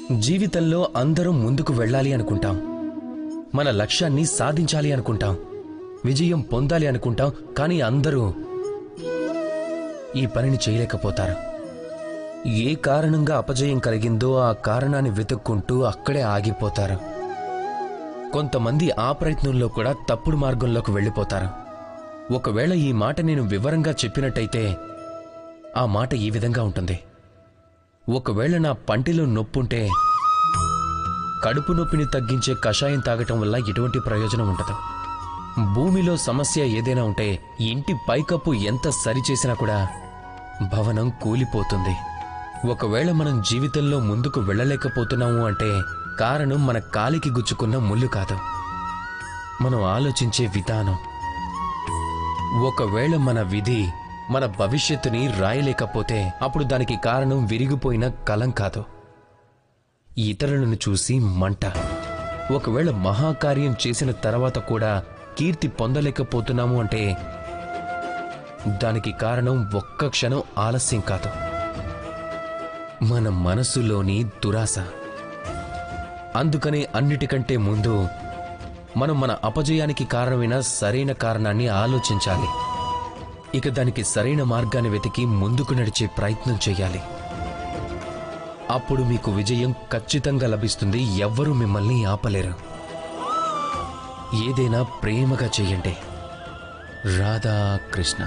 జీవితంలో అందరం ముందుకు వెళ్ళాలి అనుకుంటాం, మన లక్ష్యాన్ని సాధించాలి అనుకుంటాం, విజయం పొందాలి అనుకుంటాం. కానీ అందరూ ఈ పనిని చేయలేకపోతారు. ఏ కారణంగా అపజయం కలిగిందో ఆ కారణాన్ని వెతుక్కుంటూ అక్కడే ఆగిపోతారు. కొంతమంది ఆ ప్రయత్నంలో కూడా తప్పుడు మార్గంలోకి వెళ్ళిపోతారు. ఒకవేళ ఈ మాట నేను వివరంగా చెప్పినట్టయితే ఆ మాట ఈ విధంగా ఉంటుంది: ఒకవేళ నా పంటిలో నొప్పుంటే కడుపు నొప్పిని తగ్గించే కషాయం తాగటం వల్ల ఎటువంటి ప్రయోజనం ఉండదు. భూమిలో సమస్య ఏదైనా ఉంటే ఇంటి పైకప్పు ఎంత సరిచేసినా కూడా భవనం కూలిపోతుంది. ఒకవేళ మనం జీవితంలో ముందుకు వెళ్ళలేకపోతున్నాము అంటే కారణం మన కాలికి గుచ్చుకున్న ముళ్ళు కాదు, మనం ఆలోచించే విధానం. ఒకవేళ మన విధి మన భవిష్యత్తుని రాయలేకపోతే అప్పుడు దానికి కారణం విరిగిపోయిన కలం కాదు, ఇతరులను చూసి మంట. ఒకవేళ మహాకార్యం చేసిన తర్వాత కూడా కీర్తి పొందలేకపోతున్నాము అంటే దానికి కారణం ఒక్క క్షణం ఆలస్యం కాదు, మన మనసులోని దురాశ. అందుకనే అన్నిటికంటే ముందు మనం మన అపజయానికి కారణమైన సరైన కారణాన్ని ఆలోచించాలి. ఇక దానికి సరైన మార్గాన్ని వెతికి ముందుకు నడిచే ప్రయత్నం చేయాలి. అప్పుడు మీకు విజయం ఖచ్చితంగా లభిస్తుంది. ఎవ్వరూ మిమ్మల్ని ఆపలేరు. ఏదైనా ప్రేమగా చేయండి. రాధా కృష్ణ.